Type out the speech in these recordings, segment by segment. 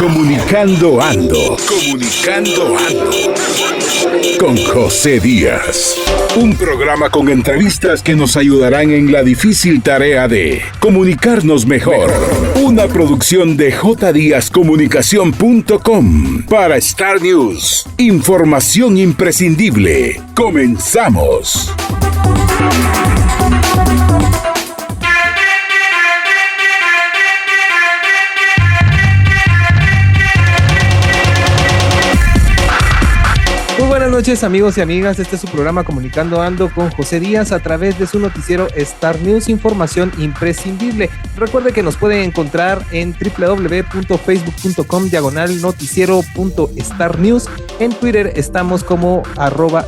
Comunicando Ando. Comunicando Ando. Con José Díaz. Un programa con entrevistas que nos ayudarán en la difícil tarea de comunicarnos mejor. Una producción de jdíazcomunicación.com para Star News. Información imprescindible. Comenzamos. Buenas noches, amigos y amigas. Este es su programa Comunicando Ando con José Díaz a través de su noticiero Star News, información imprescindible. Recuerde que nos pueden encontrar en www.facebook.com/noticiero.starnews. En Twitter estamos como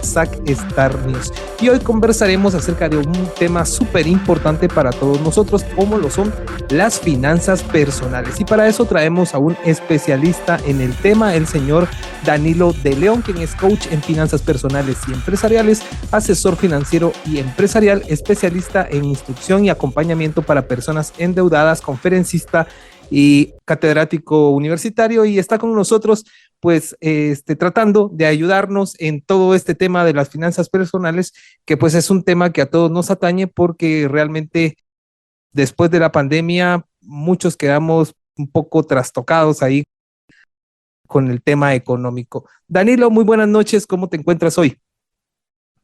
@SacStarNews. Y hoy conversaremos acerca de un tema súper importante para todos nosotros, como lo son las finanzas personales. Y para eso traemos a un especialista en el tema, el señor Danilo de León, quien es coach en finanzas personales y empresariales, asesor financiero y empresarial, especialista en instrucción y acompañamiento para personas endeudadas, conferencista y catedrático universitario, y está con nosotros pues tratando de ayudarnos en todo este tema de las finanzas personales, que pues es un tema que a todos nos atañe, porque realmente después de la pandemia muchos quedamos un poco trastocados ahí con el tema económico. Danilo, muy buenas noches, ¿cómo te encuentras hoy?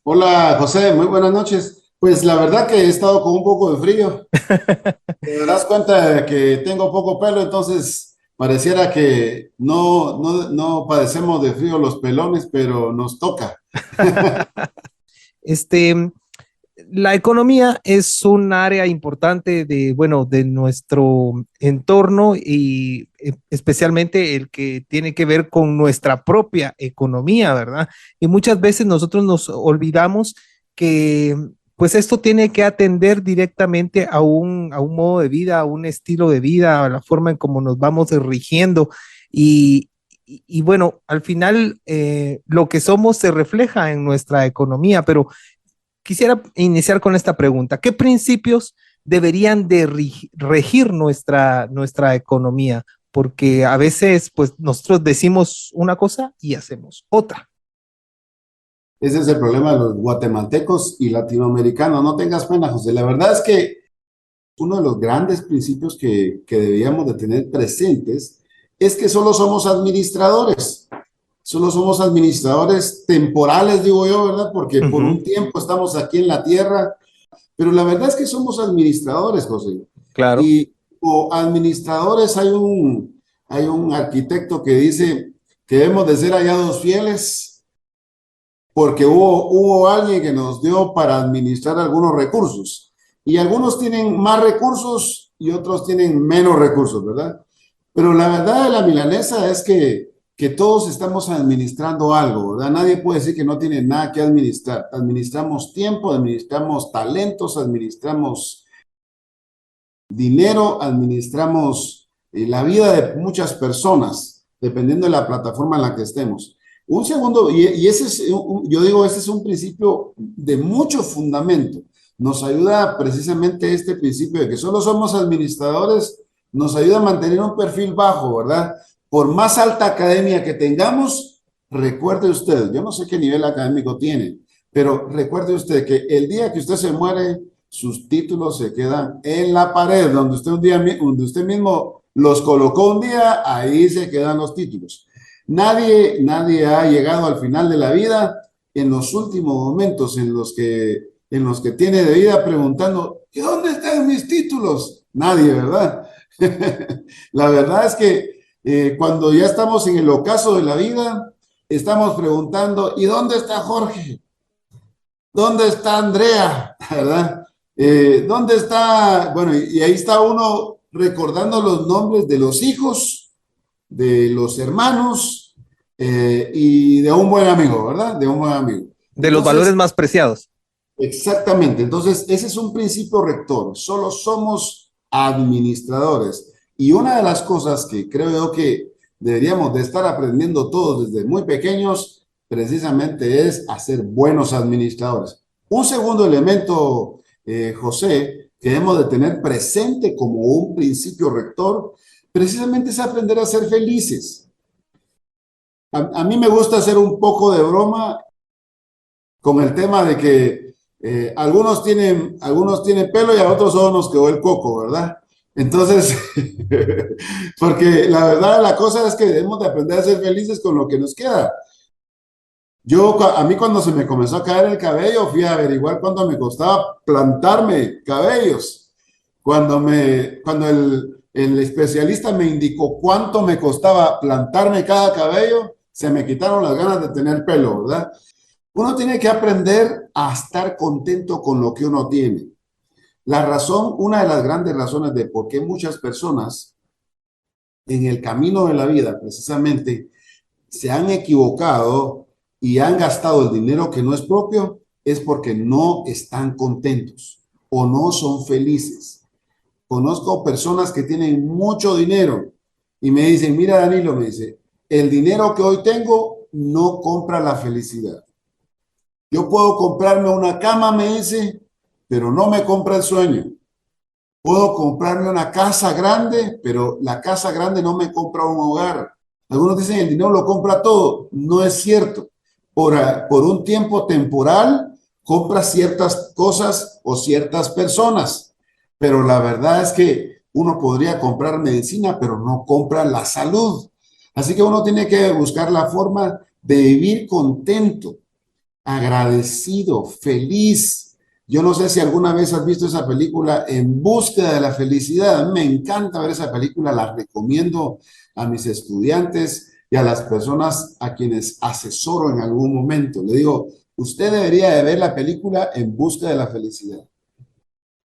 Hola José, muy buenas noches. Pues la verdad que he estado con un poco de frío. Te das cuenta de que tengo poco pelo, entonces pareciera que no padecemos de frío los pelones, pero nos toca. La economía es un área importante de nuestro entorno, y especialmente el que tiene que ver con nuestra propia economía, ¿verdad? Y muchas veces nosotros nos olvidamos que pues esto tiene que atender directamente a un modo de vida, a un estilo de vida, a la forma en cómo nos vamos rigiendo. Y bueno, al final lo que somos se refleja en nuestra economía, pero quisiera iniciar con esta pregunta: ¿qué principios deberían de regir nuestra economía? Porque a veces, pues, nosotros decimos una cosa y hacemos otra. Ese es el problema de los guatemaltecos y latinoamericanos. No tengas pena, José. La verdad es que uno de los grandes principios que deberíamos de tener presentes es que solo somos administradores. Solo somos administradores temporales, digo yo, ¿verdad? Porque por un tiempo estamos aquí en la tierra, pero la verdad es que somos administradores, José. Claro. Y como administradores hay un arquitecto que dice que debemos de ser hallados fieles, porque hubo alguien que nos dio para administrar algunos recursos. Y algunos tienen más recursos y otros tienen menos recursos, ¿verdad? Pero la verdad de la milanesa es que todos estamos administrando algo, ¿verdad? Nadie puede decir que no tiene nada que administrar. Administramos tiempo, administramos talentos, administramos dinero, administramos la vida de muchas personas, dependiendo de la plataforma en la que estemos. Un segundo, y ese es, yo digo, ese es un principio de mucho fundamento. Nos ayuda precisamente este principio de que solo somos administradores, nos ayuda a mantener un perfil bajo, ¿verdad? Por más alta academia que tengamos, recuerde usted, yo no sé qué nivel académico tiene, pero recuerde usted que el día que usted se muere, sus títulos se quedan en la pared, donde usted mismo los colocó un día, ahí se quedan los títulos. Nadie ha llegado al final de la vida en los últimos momentos en los que tiene de vida preguntando, ¿y dónde están mis títulos? Nadie, ¿verdad? La verdad es que cuando ya estamos en el ocaso de la vida, estamos preguntando, ¿y dónde está Jorge? ¿Dónde está Andrea? ¿Verdad? ¿Dónde está? Bueno, y ahí está uno recordando los nombres de los hijos, de los hermanos y de un buen amigo, ¿verdad? De un buen amigo. De los valores más preciados. Exactamente. Entonces, ese es un principio rector. Solo somos administradores. Y una de las cosas que creo yo que deberíamos de estar aprendiendo todos desde muy pequeños, precisamente es a ser buenos administradores. Un segundo elemento, José, que debemos de tener presente como un principio rector, precisamente es aprender a ser felices. A mí me gusta hacer un poco de broma con el tema de que algunos tienen pelo y a otros solo nos quedó el coco, ¿verdad? Entonces, porque la verdad la cosa es que debemos de aprender a ser felices con lo que nos queda. A mí cuando se me comenzó a caer el cabello, fui a averiguar cuánto me costaba plantarme cabellos. Cuando el especialista me indicó cuánto me costaba plantarme cada cabello, se me quitaron las ganas de tener pelo, ¿verdad? Uno tiene que aprender a estar contento con lo que uno tiene. Una de las grandes razones de por qué muchas personas en el camino de la vida precisamente se han equivocado y han gastado el dinero que no es propio, es porque no están contentos o no son felices. Conozco personas que tienen mucho dinero y me dicen, mira Danilo, me dice, el dinero que hoy tengo no compra la felicidad. Yo puedo comprarme una cama, me dice, pero no me compra el sueño. Puedo comprarme una casa grande, pero la casa grande no me compra un hogar. Algunos dicen el dinero lo compra todo. No es cierto. Por un tiempo temporal, compra ciertas cosas o ciertas personas. Pero la verdad es que uno podría comprar medicina, pero no compra la salud. Así que uno tiene que buscar la forma de vivir contento, agradecido, feliz. Yo no sé si alguna vez has visto esa película En búsqueda de la felicidad. A mí me encanta ver esa película, la recomiendo a mis estudiantes y a las personas a quienes asesoro en algún momento. Le digo, usted debería de ver la película En búsqueda de la felicidad.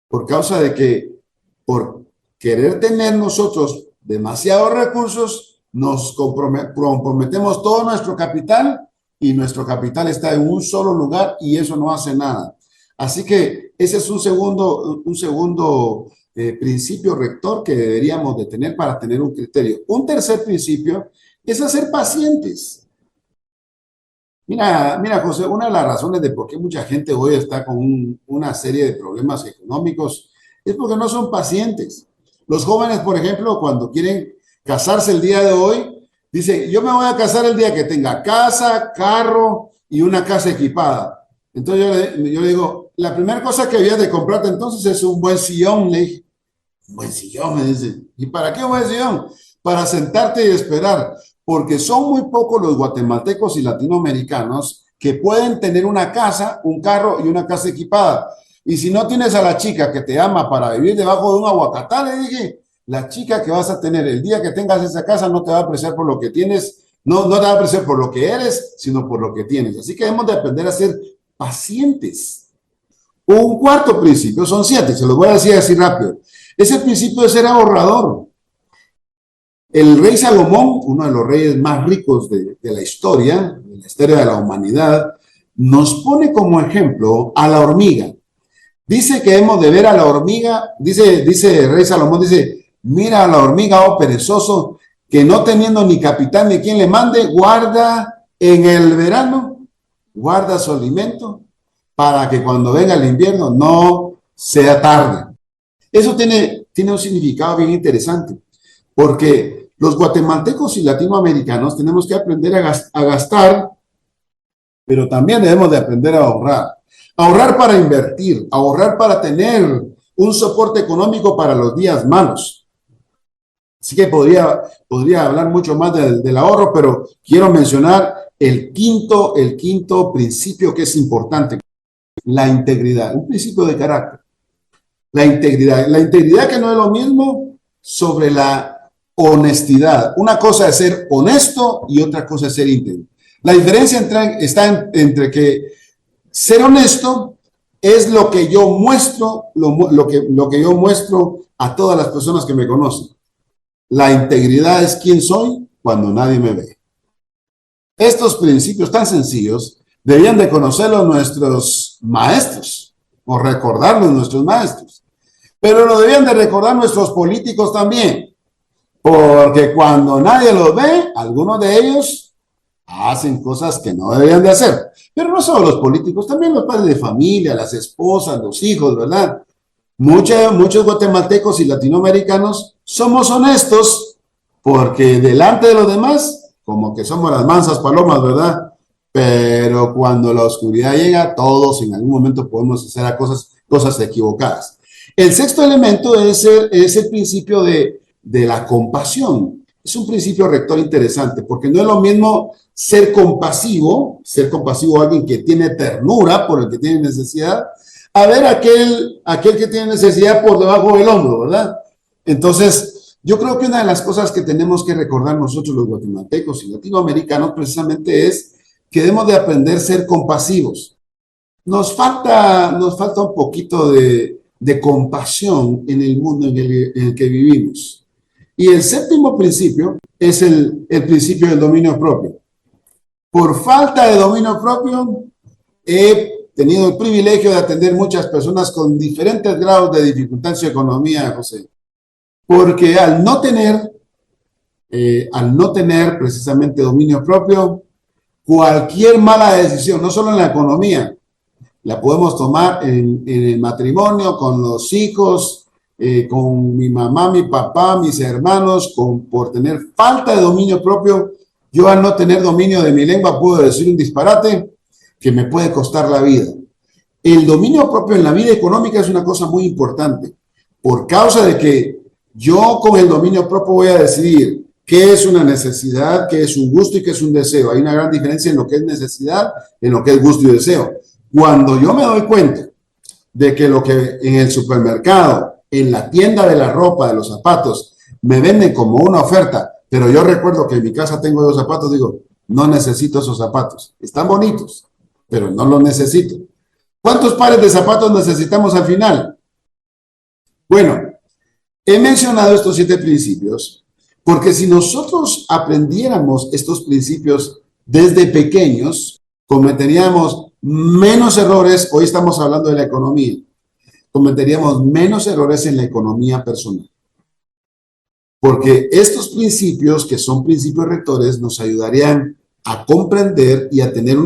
Por causa de que por querer tener nosotros demasiados recursos, nos comprometemos todo nuestro capital y nuestro capital está en un solo lugar y eso no hace nada. Así que ese es un segundo principio rector que deberíamos de tener para tener un criterio. Un tercer principio es ser pacientes. Mira, José, una de las razones de por qué mucha gente hoy está con una serie de problemas económicos es porque no son pacientes. Los jóvenes, por ejemplo, cuando quieren casarse el día de hoy, dicen, yo me voy a casar el día que tenga casa, carro y una casa equipada. Entonces yo le digo, la primera cosa que había de comprarte entonces es un buen sillón. Le dije, un buen sillón, me dice. ¿Y para qué un buen sillón? Para sentarte y esperar. Porque son muy pocos los guatemaltecos y latinoamericanos que pueden tener una casa, un carro y una casa equipada. Y si no tienes a la chica que te ama para vivir debajo de un aguacatá, le dije, la chica que vas a tener el día que tengas esa casa no te va a apreciar por lo que tienes, no te va a apreciar por lo que eres, sino por lo que tienes. Así que debemos de aprender a ser pacientes. Un cuarto principio, son 7, se los voy a decir así rápido. Es el principio de ser ahorrador. El rey Salomón, uno de los reyes más ricos de la historia de la humanidad, nos pone como ejemplo a la hormiga. Dice que hemos de ver a la hormiga, dice el rey Salomón, dice, mira a la hormiga, oh perezoso, que no teniendo ni capitán ni quien le mande, guarda en el verano, guarda su alimento para que cuando venga el invierno no sea tarde. Eso tiene un significado bien interesante, porque los guatemaltecos y latinoamericanos tenemos que aprender a gastar, pero también debemos de aprender a ahorrar. Ahorrar para invertir, ahorrar para tener un soporte económico para los días malos. Así que podría hablar mucho más del ahorro, pero quiero mencionar el quinto principio que es importante, la integridad, un principio de carácter. La integridad que no es lo mismo sobre la honestidad. Una cosa es ser honesto y otra cosa es ser íntegro. La diferencia está entre que ser honesto es lo que yo muestro, lo que yo muestro a todas las personas que me conocen. La integridad es quién soy cuando nadie me ve. Estos principios tan sencillos debían de conocerlos nuestros maestros o recordarlos nuestros maestros. Pero lo debían de recordar nuestros políticos también. Porque cuando nadie los ve, algunos de ellos hacen cosas que no deberían de hacer. Pero no solo los políticos, también los padres de familia, las esposas, los hijos, ¿verdad? Muchos guatemaltecos y latinoamericanos somos honestos, porque delante de los demás, como que somos las mansas palomas, ¿verdad? Pero cuando la oscuridad llega, todos en algún momento podemos hacer cosas equivocadas. El sexto elemento es el principio de la compasión. Es un principio rector interesante, porque no es lo mismo ser compasivo a alguien que tiene ternura por el que tiene necesidad, a ver aquel que tiene necesidad por debajo del hombro, ¿verdad? Entonces, yo creo que una de las cosas que tenemos que recordar nosotros los guatemaltecos y latinoamericanos precisamente es que debemos de aprender a ser compasivos. Nos falta un poquito de compasión en el mundo en el que vivimos. Y el séptimo principio es el principio del dominio propio. Por falta de dominio propio, he tenido el privilegio de atender muchas personas con diferentes grados de dificultad en su economía, José. Porque al no tener precisamente dominio propio, cualquier mala decisión, no solo en la economía, la podemos tomar en el matrimonio, con los hijos, con mi mamá, mi papá, mis hermanos, por tener falta de dominio propio. Yo al no tener dominio de mi lengua puedo decir un disparate que me puede costar la vida. El dominio propio en la vida económica es una cosa muy importante, por causa de que yo con el dominio propio voy a decidir qué es una necesidad, qué es un gusto y qué es un deseo. Hay una gran diferencia en lo que es necesidad, en lo que es gusto y deseo. Cuando yo me doy cuenta de que lo que en el supermercado, en la tienda de la ropa, de los zapatos, me venden como una oferta, pero yo recuerdo que en mi casa tengo 2 zapatos, digo, no necesito esos zapatos. Están bonitos, pero no los necesito. ¿Cuántos pares de zapatos necesitamos al final? Bueno, he mencionado estos 7 principios porque si nosotros aprendiéramos estos principios desde pequeños, cometeríamos menos errores. Hoy estamos hablando de la economía. Cometeríamos menos errores en la economía personal. Porque estos principios, que son principios rectores, nos ayudarían a comprender y a tener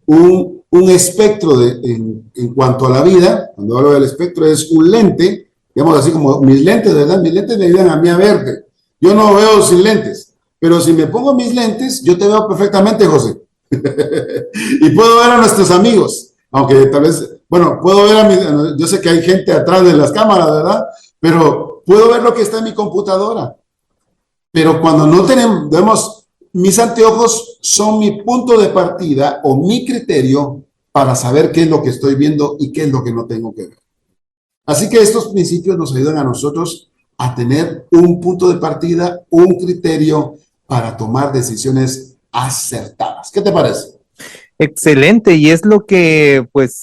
un espectro en cuanto a la vida. Cuando hablo del espectro es un lente, digamos así como mis lentes, ¿verdad? Mis lentes me ayudan a mí a verte. Yo no veo sin lentes, pero si me pongo mis lentes, yo te veo perfectamente, José. Y puedo ver a nuestros amigos, aunque tal vez, bueno, puedo ver yo sé que hay gente atrás de las cámaras, ¿verdad? Pero puedo ver lo que está en mi computadora. Pero cuando no vemos, mis anteojos son mi punto de partida o mi criterio para saber qué es lo que estoy viendo y qué es lo que no tengo que ver. Así que estos principios nos ayudan a nosotros a tener un punto de partida, un criterio para tomar decisiones acertadas. ¿Qué te parece? Excelente, y es lo que, pues,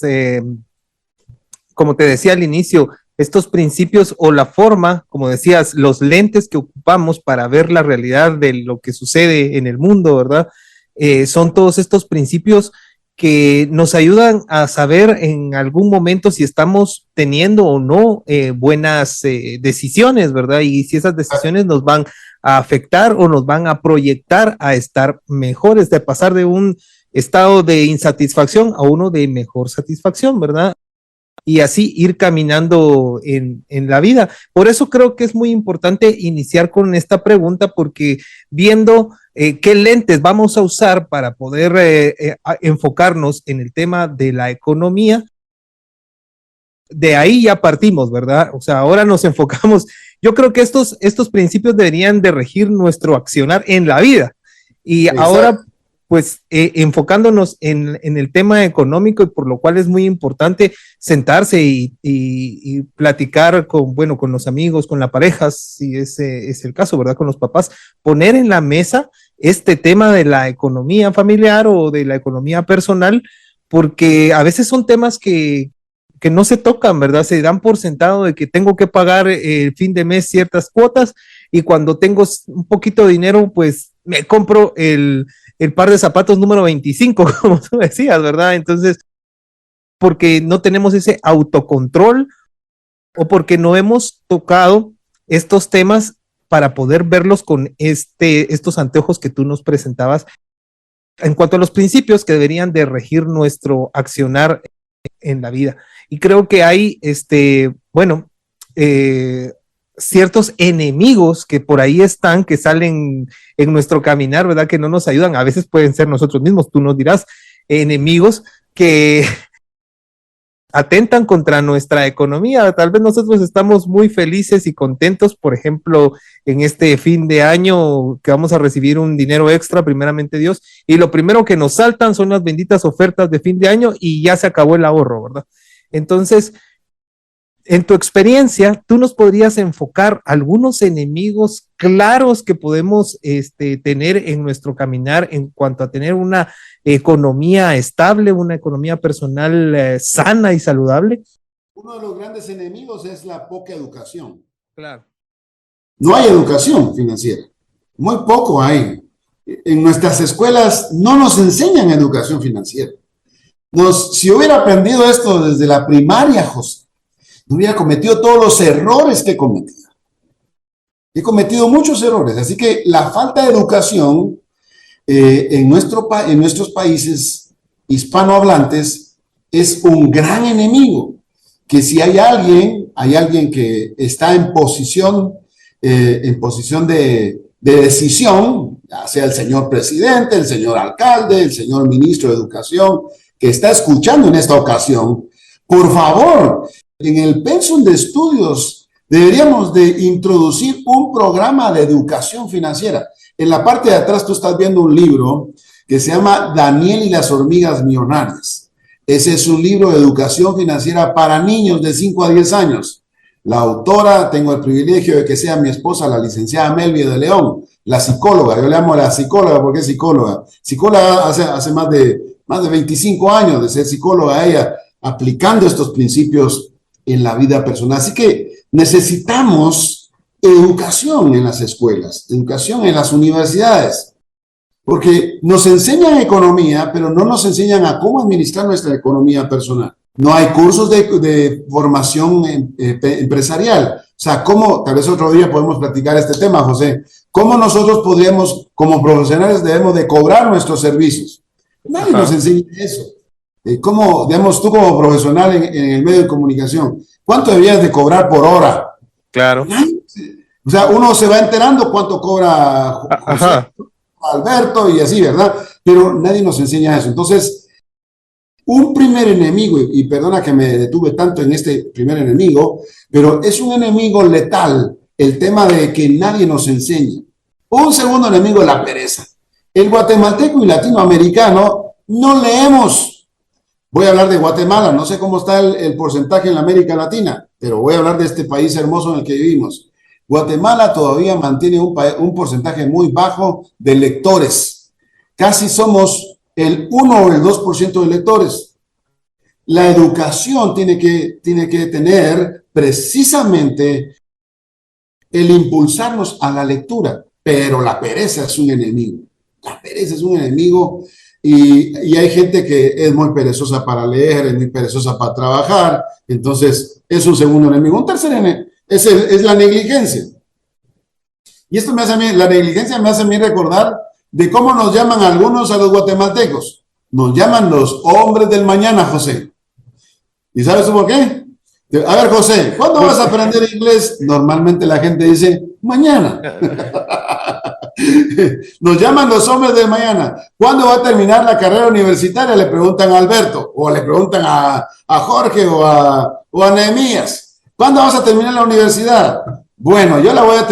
como te decía al inicio, estos principios o la forma, como decías, los lentes que ocupamos para ver la realidad de lo que sucede en el mundo, ¿verdad? Son todos estos principios que nos ayudan a saber en algún momento si estamos teniendo o no buenas decisiones, ¿verdad? Y si esas decisiones nos van a afectar o nos van a proyectar a estar mejores, de pasar de un estado de insatisfacción a uno de mejor satisfacción, ¿verdad? Y así ir caminando en la vida. Por eso creo que es muy importante iniciar con esta pregunta, porque viendo qué lentes vamos a usar para poder enfocarnos en el tema de la economía, de ahí ya partimos, ¿verdad? O sea, ahora nos enfocamos. Yo creo que estos principios deberían de regir nuestro accionar en la vida. Y exacto. Ahora, pues, enfocándonos en el tema económico, y por lo cual es muy importante sentarse y platicar con los amigos, con la pareja, si ese es el caso, ¿verdad? Con los papás, poner en la mesa este tema de la economía familiar o de la economía personal, porque a veces son temas que no se tocan, ¿verdad? Se dan por sentado de que tengo que pagar el fin de mes ciertas cuotas, y cuando tengo un poquito de dinero, pues me compro el par de zapatos número 25, como tú decías, ¿verdad? Entonces, porque no tenemos ese autocontrol o porque no hemos tocado estos temas para poder verlos con estos anteojos que tú nos presentabas en cuanto a los principios que deberían de regir nuestro accionar en la vida. Y creo que hay, ciertos enemigos que por ahí están, que salen en nuestro caminar, ¿verdad? Que no nos ayudan. A veces pueden ser nosotros mismos, tú nos dirás, enemigos que atentan contra nuestra economía. Tal vez nosotros estamos muy felices y contentos, por ejemplo, en este fin de año que vamos a recibir un dinero extra, primeramente Dios, y lo primero que nos saltan son las benditas ofertas de fin de año y ya se acabó el ahorro, ¿verdad? Entonces, en tu experiencia, tú nos podrías enfocar algunos enemigos claros que podemos tener en nuestro caminar en cuanto a tener una economía estable, una economía personal sana y saludable. Uno de los grandes enemigos es la poca educación. Claro. No hay educación financiera, muy poco hay. En nuestras escuelas no nos enseñan educación financiera. Si hubiera aprendido esto desde la primaria, José, no hubiera cometido todos los errores que he cometido. He cometido muchos errores, así que la falta de educación en nuestros países hispanohablantes es un gran enemigo, que si hay alguien que está en posición de decisión, ya sea el señor presidente, el señor alcalde, el señor ministro de Educación, que está escuchando en esta ocasión, por favor, en el pensum de estudios deberíamos de introducir un programa de educación financiera. En la parte de atrás tú estás viendo un libro que se llama Daniel y las hormigas millonarias. Ese es un libro de educación financiera para niños de 5 a 10 años. La autora, tengo el privilegio de que sea mi esposa, la licenciada Melvia de León, la psicóloga. Yo le llamo a la psicóloga porque es psicóloga. Psicóloga hace más de 25 años de ser psicóloga ella, aplicando estos principios en la vida personal. Así que necesitamos educación en las escuelas, educación en las universidades, porque nos enseñan economía, pero no nos enseñan a cómo administrar nuestra economía personal. No hay cursos de formación empresarial. O sea, tal vez otro día podemos platicar este tema, José, cómo nosotros podríamos, como profesionales, debemos de cobrar nuestros servicios. Nadie nos enseña eso. ¿Cómo, digamos, tú como profesional en el medio de comunicación, cuánto deberías de cobrar por hora? Claro. O sea, uno se va enterando cuánto cobra José, Alberto y así, ¿verdad? Pero nadie nos enseña eso. Entonces, un primer enemigo, y perdona que me detuve tanto en este primer enemigo, pero es un enemigo letal, el tema de que nadie nos enseña. Un segundo enemigo es la pereza. El guatemalteco y latinoamericano no leemos. Voy a hablar de Guatemala, no sé cómo está el porcentaje en la América Latina, pero voy a hablar de este país hermoso en el que vivimos. Guatemala todavía mantiene un porcentaje muy bajo de lectores. Casi somos el 1 o el 2% de lectores. La educación tiene que tener precisamente el impulsarnos a la lectura, pero la pereza es un enemigo. La pereza es un enemigo. Y hay gente que es muy perezosa para leer, es muy perezosa para trabajar, entonces es un segundo enemigo. Un tercer enemigo es la negligencia. Y esto la negligencia me hace a mí recordar de cómo nos llaman algunos a los guatemaltecos. Nos llaman los hombres del mañana, José. ¿Y sabes tú por qué? A ver, José, ¿cuándo vas a aprender inglés? Normalmente la gente dice, mañana. Nos llaman los hombres de mañana. ¿Cuándo va a terminar la carrera universitaria? Le preguntan a Alberto, o le preguntan a Jorge o a Nehemías. ¿Cuándo vas a terminar la universidad? Bueno, yo la voy a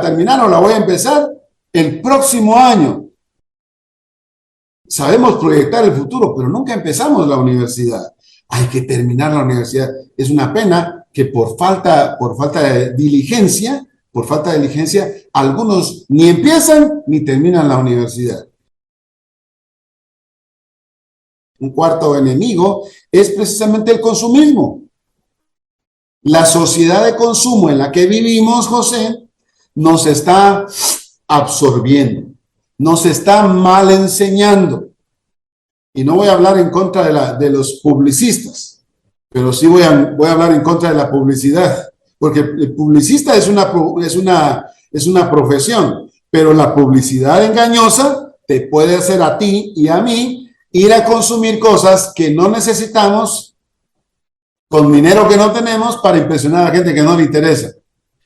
terminar o la voy a empezar el próximo año. Sabemos proyectar el futuro, pero nunca empezamos la universidad. Hay que terminar la universidad. Es una pena que por falta de diligencia, algunos ni empiezan ni terminan la universidad. Un cuarto enemigo es precisamente el consumismo. La sociedad de consumo en la que vivimos, José, nos está absorbiendo, nos está mal enseñando. Y no voy a hablar en contra de los publicistas, pero sí voy a hablar en contra de la publicidad, porque el publicista es una profesión, pero la publicidad engañosa te puede hacer a ti y a mí ir a consumir cosas que no necesitamos con dinero que no tenemos para impresionar a la gente que no le interesa.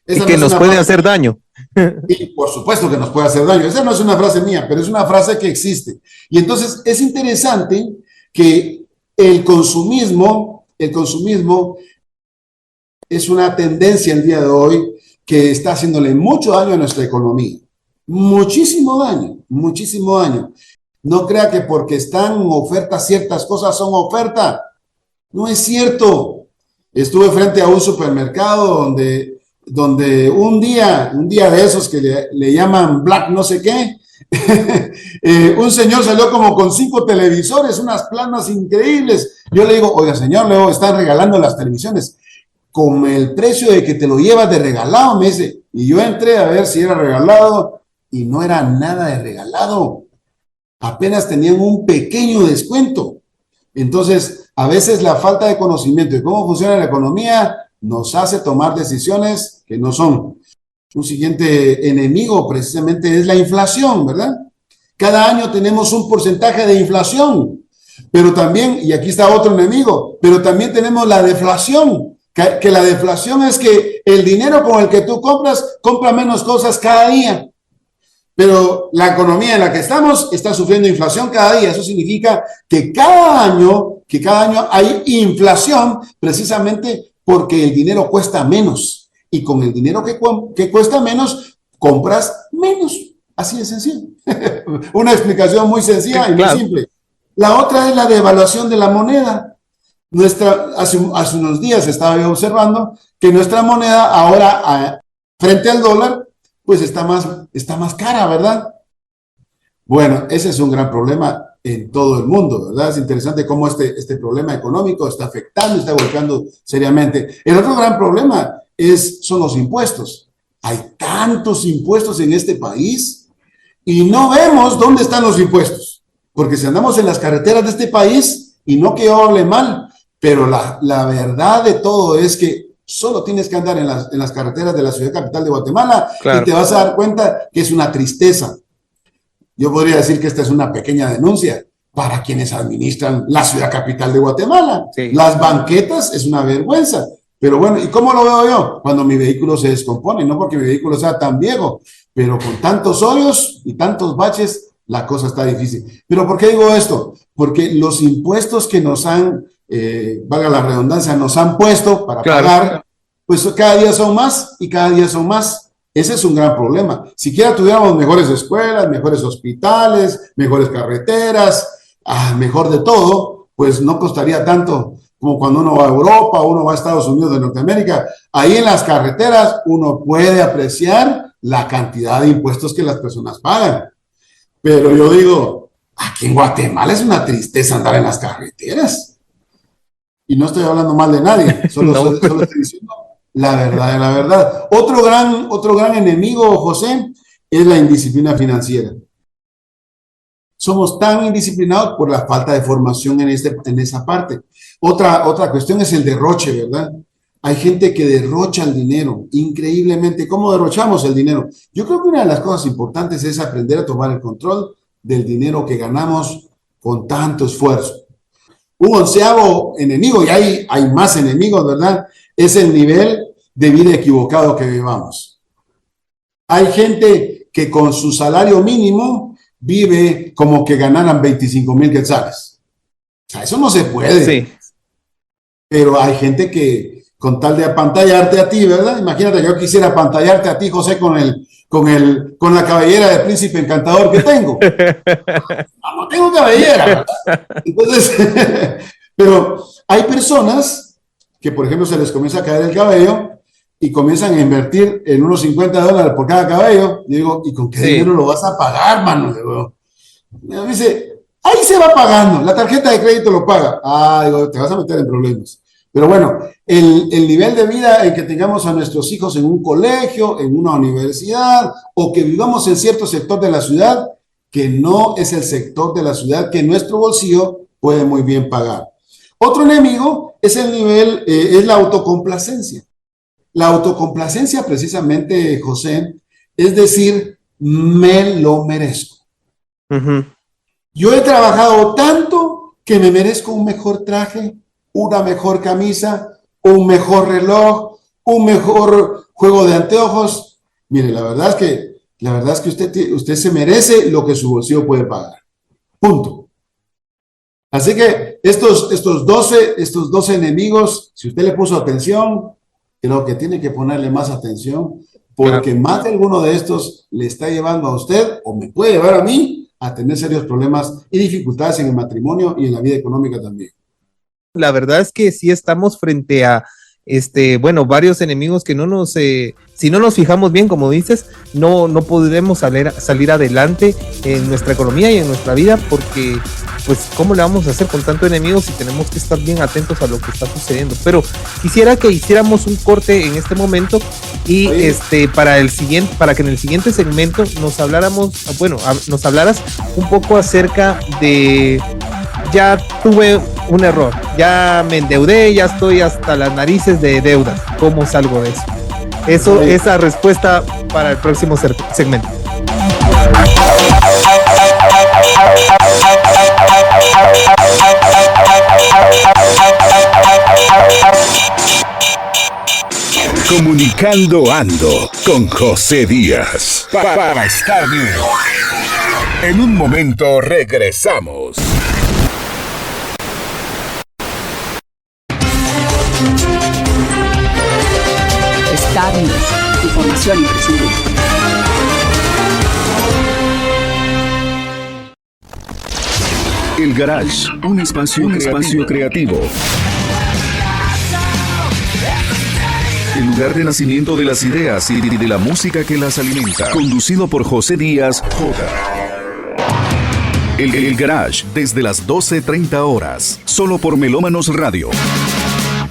Y Esa no que es nos una puede frase, hacer daño. y por supuesto que nos puede hacer daño. Esa no es una frase mía, pero es una frase que existe. Y entonces es interesante que el consumismo es una tendencia el día de hoy que está haciéndole mucho daño a nuestra economía. Muchísimo daño, muchísimo daño. No crea que porque están ofertas ciertas cosas son oferta. No es cierto. Estuve frente a un supermercado donde un día de esos que le llaman Black no sé qué, un señor salió como con 5 televisores, unas planas increíbles. Yo le digo, oiga señor, luego están regalando las televisiones con el precio de que te lo llevas de regalado, me dice. Y yo entré a ver si era regalado y no era nada de regalado. Apenas tenían un pequeño descuento. Entonces, a veces la falta de conocimiento de cómo funciona la economía nos hace tomar decisiones que no son. Un siguiente enemigo precisamente es la inflación, ¿verdad? Cada año tenemos un porcentaje de inflación, pero también, y aquí está otro enemigo, pero también tenemos la deflación, que la deflación es que el dinero con el que tú compra menos cosas cada día. Pero la economía en la que estamos está sufriendo inflación cada día. Eso significa que cada año hay inflación precisamente porque el dinero cuesta menos. Y con el dinero que cuesta menos, compras menos. Así de sencillo. Una explicación muy sencilla y muy simple. La otra es la devaluación de la moneda. Hace unos días estaba yo observando que nuestra moneda ahora, frente al dólar, pues está más cara, ¿verdad? Bueno, ese es un gran problema en todo el mundo, ¿verdad? Es interesante cómo este problema económico está afectando, está golpeando seriamente. El otro gran problema son los impuestos. Hay tantos impuestos en este país y no vemos dónde están los impuestos. Porque si andamos en las carreteras de este país, y no que yo hable mal, pero la verdad de todo es que solo tienes que andar en las carreteras de la ciudad capital de Guatemala y te vas a dar cuenta que es una tristeza. Yo podría decir que esta es una pequeña denuncia para quienes administran la ciudad capital de Guatemala. Sí. Las banquetas es una vergüenza. Pero bueno, ¿y cómo lo veo yo? Cuando mi vehículo se descompone, no porque mi vehículo sea tan viejo, pero con tantos hoyos y tantos baches, la cosa está difícil. ¿Pero por qué digo esto? Porque los impuestos que nos han, valga la redundancia, nos han puesto para pagar, pues cada día son más y cada día son más. Ese es un gran problema. Siquiera tuviéramos mejores escuelas, mejores hospitales, mejores carreteras, mejor de todo, pues no costaría tanto como cuando uno va a Europa, uno va a Estados Unidos de Norteamérica. Ahí en las carreteras uno puede apreciar la cantidad de impuestos que las personas pagan. Pero yo digo, aquí en Guatemala es una tristeza andar en las carreteras. Y no estoy hablando mal de nadie, solo estoy diciendo la verdad de la verdad. Otro gran enemigo, José, es la indisciplina financiera. Somos tan indisciplinados por la falta de formación en esa parte. Otra cuestión es el derroche, ¿verdad? Hay gente que derrocha el dinero increíblemente. ¿Cómo derrochamos el dinero? Yo creo que una de las cosas importantes es aprender a tomar el control del dinero que ganamos con tanto esfuerzo. Un 11º enemigo, y hay más enemigos, ¿verdad? Es el nivel de vida equivocado que vivamos. Hay gente que con su salario mínimo vive como que ganaran 25,000 quetzales. O sea, eso no se puede. Sí. Pero hay gente que con tal de apantallarte a ti, ¿verdad? Imagínate que yo quisiera apantallarte a ti, José, con la cabellera de príncipe encantador que tengo. No tengo cabellera, ¿verdad? Entonces, pero hay personas que, por ejemplo, se les comienza a caer el cabello y comienzan a invertir en unos $50 por cada cabello. Y digo, ¿y con qué dinero lo vas a pagar, mano? Me dice, ahí se va pagando, la tarjeta de crédito lo paga. Digo, te vas a meter en problemas. Pero bueno, el nivel de vida en que tengamos a nuestros hijos en un colegio, en una universidad, o que vivamos en cierto sector de la ciudad, que no es el sector de la ciudad que nuestro bolsillo puede muy bien pagar. Otro enemigo es es la autocomplacencia. La autocomplacencia, precisamente, José, es decir, me lo merezco. Uh-huh. Yo he trabajado tanto que me merezco un mejor traje, una mejor camisa, un mejor reloj, un mejor juego de anteojos. Mire, la verdad es que usted se merece lo que su bolsillo puede pagar. Punto. Así que estos 12 enemigos, si usted le puso atención, creo que tiene que ponerle más atención, porque más de alguno de estos le está llevando a usted, o me puede llevar a mí, a tener serios problemas y dificultades en el matrimonio y en la vida económica también. La verdad es que sí estamos frente a varios enemigos que si no nos fijamos bien, como dices, no podremos salir adelante en nuestra economía y en nuestra vida, porque pues cómo le vamos a hacer con tanto enemigos si tenemos que estar bien atentos a lo que está sucediendo. Pero quisiera que hiciéramos un corte en este momento y para que en el siguiente segmento nos hablaras un poco acerca de: ya tuve un error, ya me endeudé, ya estoy hasta las narices de deudas, ¿cómo salgo de eso? Esa respuesta para el próximo segmento. Comunicando Ando con José Díaz para Star News. En un momento regresamos. Star News, información imprescindible. El Garage, un espacio creativo. El lugar de nacimiento de las ideas y de la música que las alimenta. Conducido por José Díaz, J. El Garage, desde las 12:30 horas. Solo por Melómanos Radio.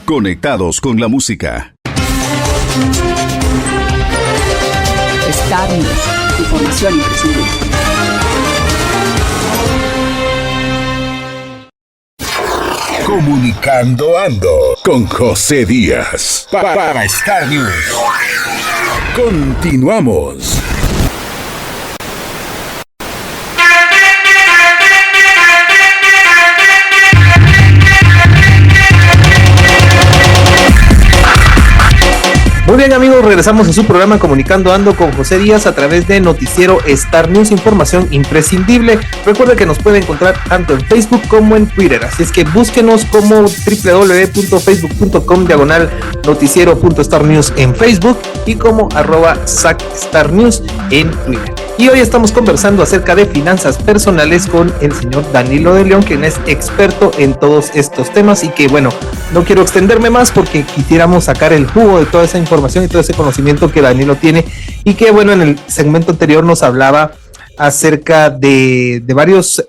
Conectados con la música. Star News, información imprescindible. Comunicando Ando con José Díaz para Star News. Continuamos. Muy bien, amigos, regresamos a su programa Comunicando Ando con José Díaz a través de Noticiero Star News, información imprescindible. Recuerda que nos puede encontrar tanto en Facebook como en Twitter, así es que búsquenos como www.facebook.com/noticiero.starnews en Facebook y como @SacStarNews en Twitter. Y hoy estamos conversando acerca de finanzas personales con el señor Danilo de León, quien es experto en todos estos temas, y que bueno, no quiero extenderme más porque quisiéramos sacar el jugo de toda esa información y todo ese conocimiento que Danilo tiene, y que bueno, en el segmento anterior nos hablaba acerca de varios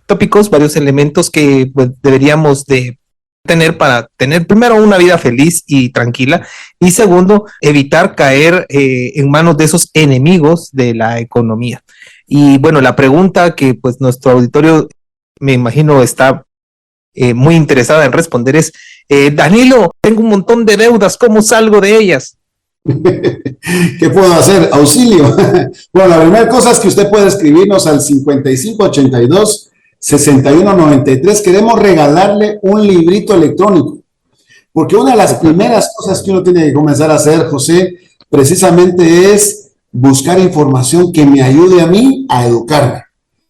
tópicos, varios elementos que pues, deberíamos de tener para tener primero una vida feliz y tranquila, y segundo, evitar caer en manos de esos enemigos de la economía. Y bueno, la pregunta que pues nuestro auditorio, me imagino, está muy interesada en responder es: Danilo, tengo un montón de deudas, ¿cómo salgo de ellas? ¿Qué puedo hacer? Auxilio. Bueno, la primera cosa es que usted puede escribirnos al 5582-6193. Queremos regalarle un librito electrónico, porque una de las primeras cosas que uno tiene que comenzar a hacer, José, precisamente es buscar información que me ayude a mí a educarme.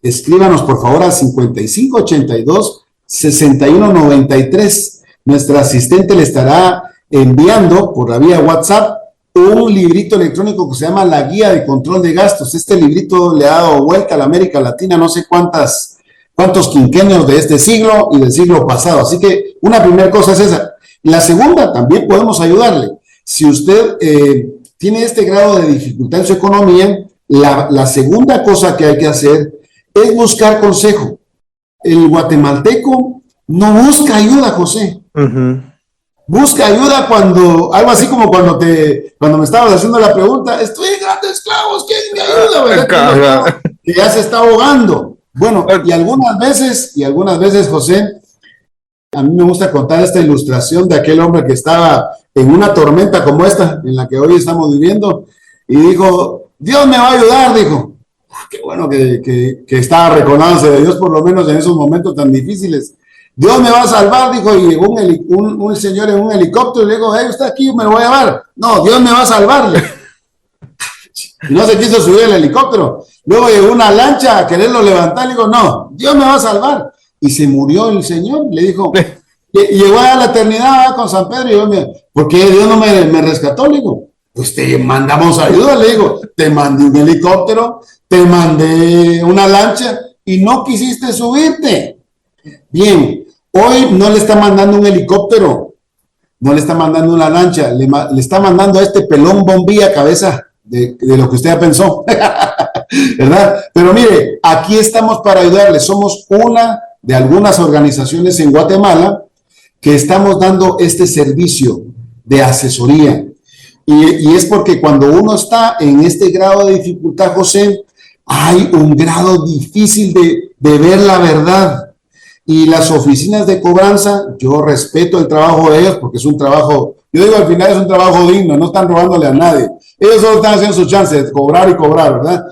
Escríbanos por favor al 5582-6193. Nuestra asistente le estará enviando por la vía WhatsApp un librito electrónico que se llama La Guía de Control de Gastos. Este librito le ha dado vuelta a la América Latina no sé cuántos quinquenios de este siglo y del siglo pasado. Así que una primera cosa es esa. La segunda, también podemos ayudarle. Si usted tiene este grado de dificultad en su economía, la segunda cosa que hay que hacer es buscar consejo. El guatemalteco no busca ayuda, José. Uh-huh. Busca ayuda algo así como cuando me estabas haciendo la pregunta: estoy en grandes esclavos, ¿quién me ayuda? ¿Verdad? Que ya se está ahogando. Bueno, y algunas veces, José, a mí me gusta contar esta ilustración de aquel hombre que estaba en una tormenta como esta, en la que hoy estamos viviendo, y dijo: Dios me va a ayudar, dijo. Qué bueno que estaba reconoce de Dios, por lo menos en esos momentos tan difíciles. Dios me va a salvar, dijo, y llegó un señor en un helicóptero y le dijo, hey, usted aquí, me lo voy a llevar. No, Dios me va a salvar. Y no se quiso subir el helicóptero. Luego llegó una lancha a quererlo levantar, le dijo, no, Dios me va a salvar. Y se murió el señor, le dijo, llegó a la eternidad con San Pedro y yo ¿por qué Dios no me rescató? Le digo, pues te mandamos ayuda, le digo, te mandé un helicóptero, te mandé una lancha y no quisiste subirte. Bien, hoy no le está mandando un helicóptero, no le está mandando una lancha, le está mandando a este pelón bombilla cabeza de lo que usted ya pensó, ¿verdad? Pero mire, aquí estamos para ayudarle, somos una de algunas organizaciones en Guatemala que estamos dando este servicio de asesoría. Y es porque cuando uno está en este grado de dificultad, José, hay un grado difícil de ver la verdad. Y las oficinas de cobranza, yo respeto el trabajo de ellos porque es un trabajo, yo digo al final es un trabajo digno, no están robándole a nadie. Ellos solo están haciendo su chance de cobrar y cobrar, ¿verdad?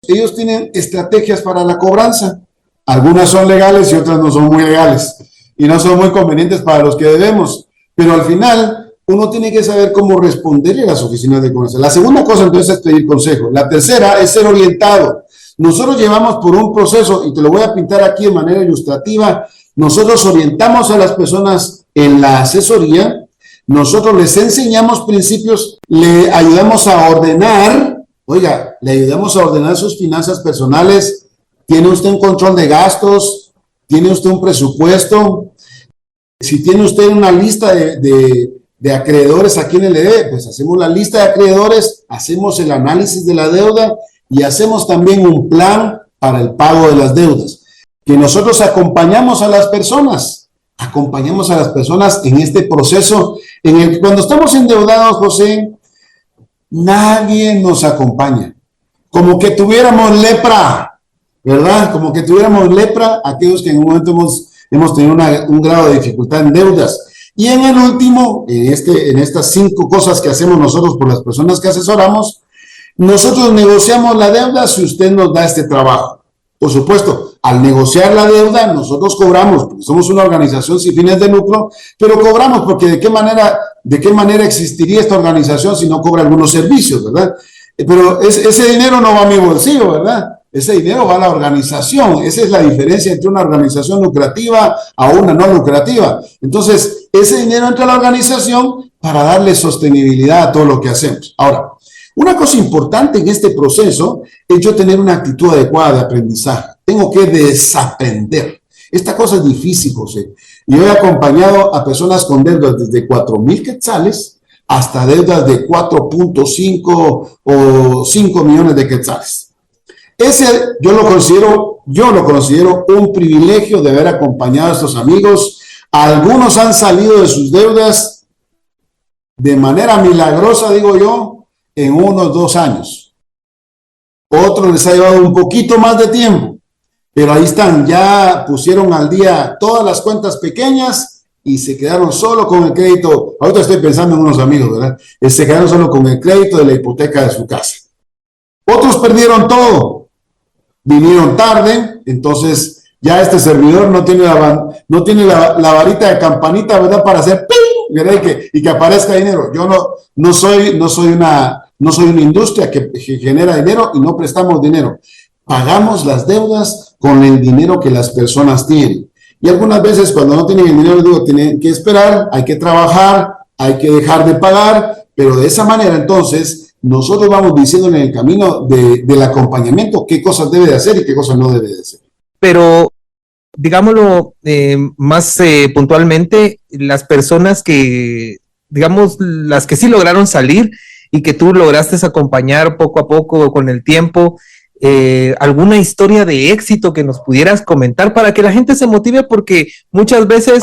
Ellos tienen estrategias para la cobranza. Algunas son legales y otras no son muy legales. Y no son muy convenientes para los que debemos. Pero al final, uno tiene que saber cómo responderle a las oficinas de cobranza. La segunda cosa, entonces, es pedir consejo. La tercera es ser orientado. Nosotros llevamos por un proceso, y te lo voy a pintar aquí de manera ilustrativa, nosotros orientamos a las personas en la asesoría, nosotros les enseñamos principios, le ayudamos a ordenar, oiga, le ayudamos a ordenar sus finanzas personales. ¿Tiene usted un control de gastos? ¿Tiene usted un presupuesto? Si tiene usted una lista de acreedores a quienes le debe, pues hacemos la lista de acreedores, hacemos el análisis de la deuda y hacemos también un plan para el pago de las deudas. Que nosotros acompañamos a las personas en este proceso en el que cuando estamos endeudados, José, nadie nos acompaña. Como que tuviéramos lepra, ¿verdad? Como que tuviéramos lepra aquellos que en un momento hemos tenido un grado de dificultad en deudas. Y en el último, en estas 5 cosas que hacemos nosotros por las personas que asesoramos, nosotros negociamos la deuda si usted nos da este trabajo. Por supuesto, al negociar la deuda, nosotros cobramos, porque somos una organización sin fines de lucro, pero cobramos porque ¿de qué manera existiría esta organización si no cobra algunos servicios, verdad? Pero ese dinero no va a mi bolsillo, ¿verdad? Ese dinero va a la organización. Esa es la diferencia entre una organización lucrativa a una no lucrativa. Entonces, ese dinero entra a la organización para darle sostenibilidad a todo lo que hacemos. Ahora, una cosa importante en este proceso es yo tener una actitud adecuada de aprendizaje. Tengo que desaprender. Esta cosa es difícil, José. Yo he acompañado a personas con deudas desde 4,000 quetzales hasta deudas de 4.5 o 5 millones de quetzales. Yo lo considero un privilegio de haber acompañado a estos amigos. Algunos han salido de sus deudas de manera milagrosa, digo yo, en unos 2 años. Otros les ha llevado un poquito más de tiempo, pero ahí están, ya pusieron al día todas las cuentas pequeñas y se quedaron solo con el crédito. Ahorita estoy pensando en unos amigos, ¿verdad? Se quedaron solo con el crédito de la hipoteca de su casa. Otros perdieron todo, vinieron tarde, entonces ya este servidor no tiene la varita de campanita, ¿verdad? Para hacer ¡ping! ¿Verdad? Y que aparezca dinero. Yo no soy una industria que genera dinero y no prestamos dinero. Pagamos las deudas con el dinero que las personas tienen. Y algunas veces cuando no tienen el dinero, digo, tienen que esperar, hay que trabajar, hay que dejar de pagar, pero de esa manera entonces nosotros vamos diciéndole en el camino del acompañamiento qué cosas debe de hacer y qué cosas no debe de hacer. Pero digámoslo más puntualmente, las personas que, digamos, las que sí lograron salir y que tú lograste acompañar poco a poco con el tiempo, alguna historia de éxito que nos pudieras comentar para que la gente se motive, porque muchas veces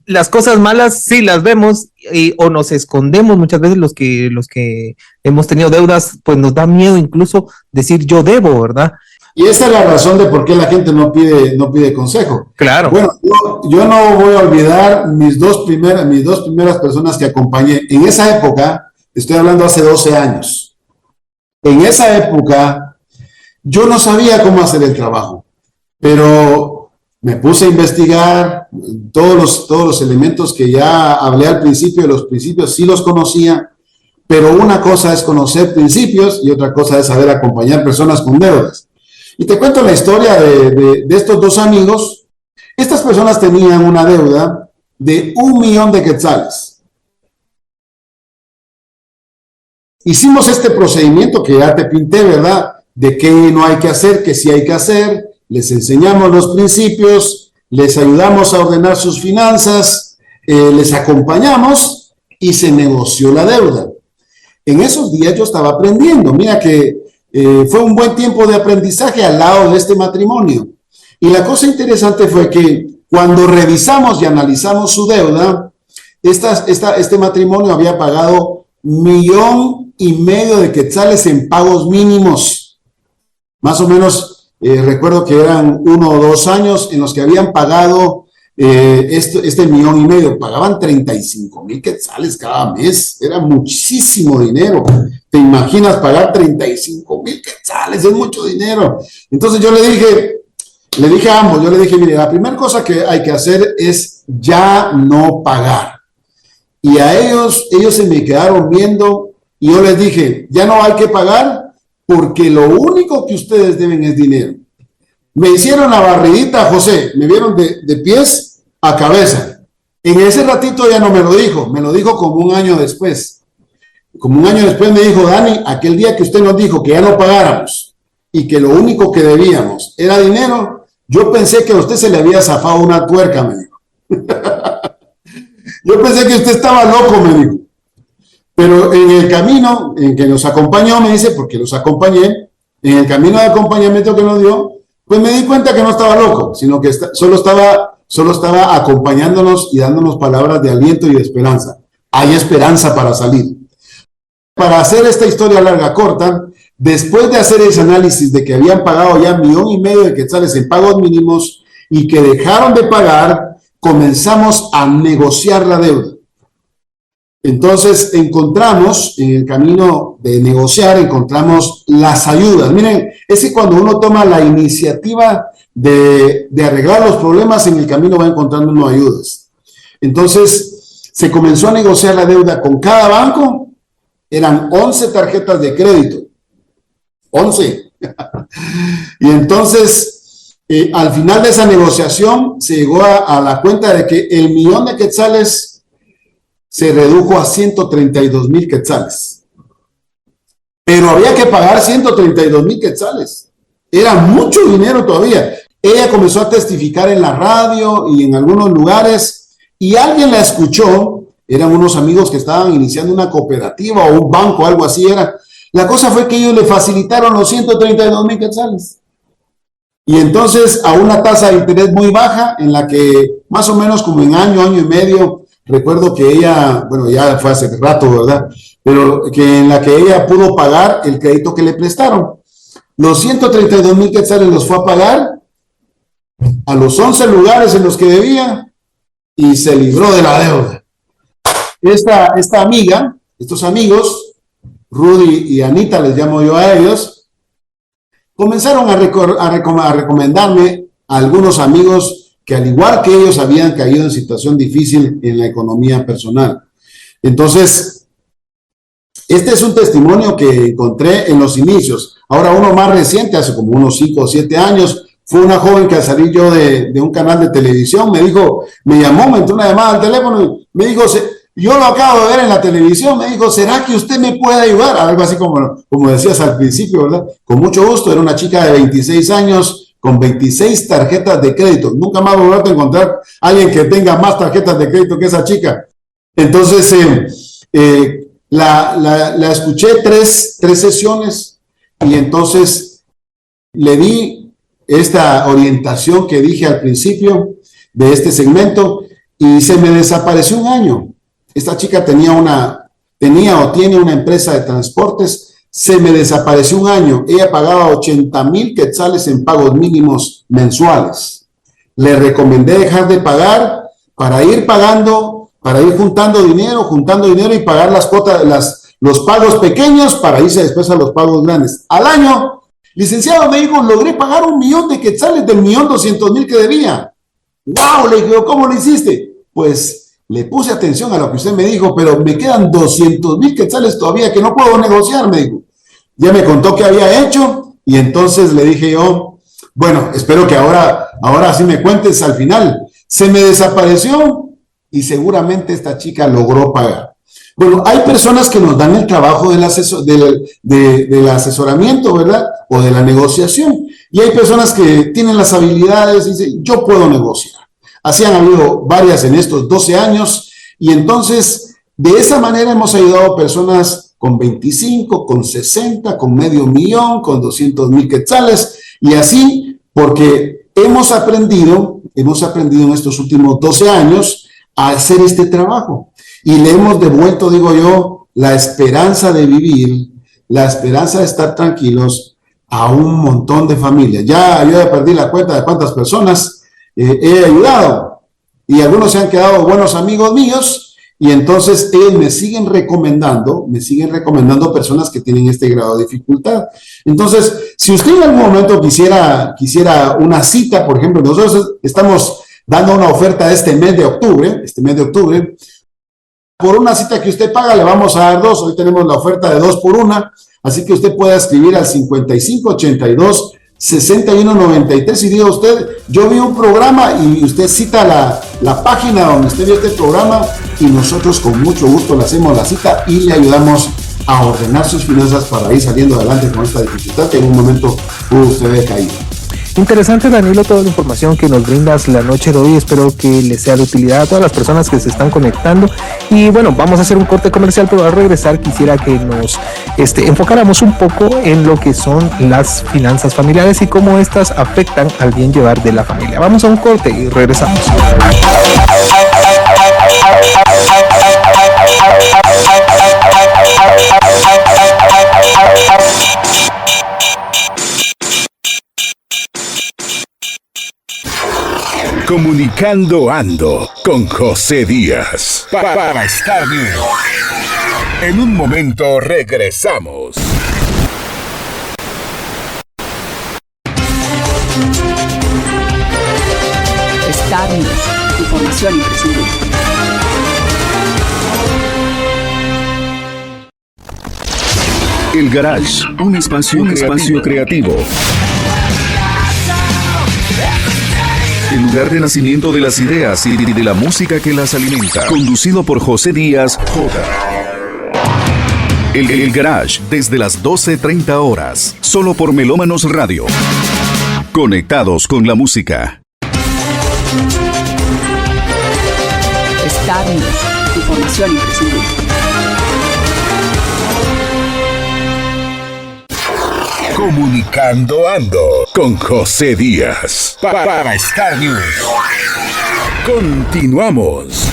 las cosas malas sí las vemos o nos escondemos. Muchas veces los que hemos tenido deudas, pues nos da miedo incluso decir yo debo, ¿verdad? Y esa es la razón de por qué la gente no pide consejo. Claro. Bueno, yo no voy a olvidar mis dos primeras personas que acompañé. En esa época, estoy hablando hace 12 años. En esa época, yo no sabía cómo hacer el trabajo. Pero me puse a investigar todos los elementos que ya hablé al principio, de los principios sí los conocía, pero una cosa es conocer principios y otra cosa es saber acompañar personas con deudas. Y te cuento la historia de estos dos amigos. Estas personas tenían una deuda de 1,000,000 de quetzales. Hicimos este procedimiento que ya te pinté, ¿verdad? De qué no hay que hacer, qué sí hay que hacer. Les enseñamos los principios, les ayudamos a ordenar sus finanzas, les acompañamos y se negoció la deuda. En esos días yo estaba aprendiendo. Mira que fue un buen tiempo de aprendizaje al lado de este matrimonio. Y la cosa interesante fue que cuando revisamos y analizamos su deuda, este matrimonio había pagado 1,500,000 de quetzales en pagos mínimos. Más o menos, recuerdo que eran 1 o 2 años en los que habían pagado este 1,500,000. Pagaban 35,000 quetzales cada mes. Era muchísimo dinero. ¿Te imaginas pagar 35,000 quetzales? Es mucho dinero. Entonces yo le dije a ambos, mire, la primera cosa que hay que hacer es ya no pagar. Y a ellos se me quedaron viendo y yo les dije, ya no hay que pagar porque lo único que ustedes deben es dinero. Me hicieron la barridita, José, me vieron de pies a cabeza. En ese ratito ya no me lo dijo como un año después. Como un año después me dijo, Dani, aquel día que usted nos dijo que ya no pagáramos y que lo único que debíamos era dinero, yo pensé que a usted se le había zafado una tuerca, me dijo. Yo pensé que usted estaba loco, me dijo. Pero en el camino en que nos acompañó, me dice, porque los acompañé, en el camino de acompañamiento que nos dio, pues me di cuenta que no estaba loco, sino que solo estaba acompañándonos y dándonos palabras de aliento y de esperanza. Hay esperanza para salir. Para hacer esta historia larga corta, después de hacer ese análisis de que habían pagado ya 1,500,000 de quetzales en pagos mínimos y que dejaron de pagar, comenzamos a negociar la deuda. Entonces encontramos, en el camino de negociar, encontramos las ayudas. Miren, es que cuando uno toma la iniciativa de arreglar los problemas, en el camino va encontrando unas ayudas. Entonces se comenzó a negociar la deuda con cada banco. Eran 11 tarjetas de crédito. 11. Y entonces, al final de esa negociación, se llegó a la cuenta de que el 1,000,000 de quetzales se redujo a 132,000 quetzales. Pero había que pagar 132,000 quetzales. Era mucho dinero todavía. Ella comenzó a testificar en la radio y en algunos lugares, y alguien la escuchó. Eran unos amigos que estaban iniciando una cooperativa o un banco, algo así era. La cosa fue que ellos le facilitaron los 132,000 quetzales. Y entonces a una tasa de interés muy baja, en la que más o menos como en año y medio, recuerdo que ella, bueno, ya fue hace rato, ¿verdad? Pero que en la que ella pudo pagar el crédito que le prestaron. Los 132,000 quetzales los fue a pagar a los 11 lugares en los que debía y se libró de la deuda. Esta amiga, estos amigos, Rudy y Anita, les llamo yo a ellos, comenzaron a recomendarme a algunos amigos que al igual que ellos habían caído en situación difícil en la economía personal. Entonces, este es un testimonio que encontré en los inicios. Ahora uno más reciente, hace como unos 5 o 7 años, fue una joven que al salir yo de un canal de televisión, me llamó, me entró una llamada al teléfono y me dijo, yo lo acabo de ver en la televisión, me dijo, ¿será que usted me puede ayudar? Algo así como decías al principio, ¿verdad? Con mucho gusto, era una chica de 26 años con 26 tarjetas de crédito. Nunca más volveré a encontrar a alguien que tenga más tarjetas de crédito que esa chica. Entonces, la escuché tres sesiones y entonces le di esta orientación que dije al principio de este segmento y se me desapareció un año. Esta chica tenía o tiene una empresa de transportes, se me desapareció un año. Ella pagaba 80,000 quetzales en pagos mínimos mensuales. Le recomendé dejar de pagar para ir juntando dinero y pagar las cuotas, los pagos pequeños para irse después a los pagos grandes. Al año Licenciado, me dijo, logré pagar 1,000,000 de quetzales del 1,200,000 que debía. ¡Wow! Le dije, ¿cómo lo hiciste? Pues le puse atención a lo que usted me dijo, pero me quedan 200,000 quetzales todavía que no puedo negociar, me dijo. Ya me contó qué había hecho y entonces le dije yo, bueno, espero que ahora sí me cuentes al final. Se me desapareció y seguramente esta chica logró pagar. Bueno, hay personas que nos dan el trabajo del asesoramiento, ¿verdad? O de la negociación. Y hay personas que tienen las habilidades y dicen, yo puedo negociar. Así han habido varias en estos 12 años. Y entonces, de esa manera hemos ayudado a personas con 25, con 60, con 500,000, con 200,000 quetzales. Y así, porque hemos aprendido en estos últimos 12 años a hacer este trabajo. Y le hemos devuelto, digo yo, la esperanza de vivir, la esperanza de estar tranquilos a un montón de familias. Yo ya perdí la cuenta de cuántas personas he ayudado. Y algunos se han quedado buenos amigos míos. Y entonces ellos me siguen recomendando personas que tienen este grado de dificultad. Entonces, si usted en algún momento quisiera una cita, por ejemplo, nosotros estamos dando una oferta este mes de octubre, por una cita que usted paga le vamos a dar 2, hoy tenemos la oferta de 2 por 1, así que usted puede escribir al 5582-6193 y diga usted, yo vi un programa y usted cita la página donde usted vio este programa y nosotros con mucho gusto le hacemos la cita y le ayudamos a ordenar sus finanzas para ir saliendo adelante con esta dificultad que en un momento pudo usted decaído. Interesante, Danilo, toda la información que nos brindas la noche de hoy. Espero que les sea de utilidad a todas las personas que se están conectando. Y bueno, vamos a hacer un corte comercial, pero al regresar quisiera que nos enfocáramos un poco en lo que son las finanzas familiares y cómo estas afectan al bien llevar de la familia. Vamos a un corte y regresamos. Comunicando Ando con José Díaz para Star News. En un momento regresamos. Star News, información imprescindible. El Garage, un espacio creativo. El lugar de nacimiento de las ideas y de la música que las alimenta. Conducido por José Díaz, J. El Garage, desde las 12:30 horas. Solo por Melómanos Radio. Conectados con la música. Star News, información imprescindible. Comunicando Ando con José Díaz para Star News. Continuamos.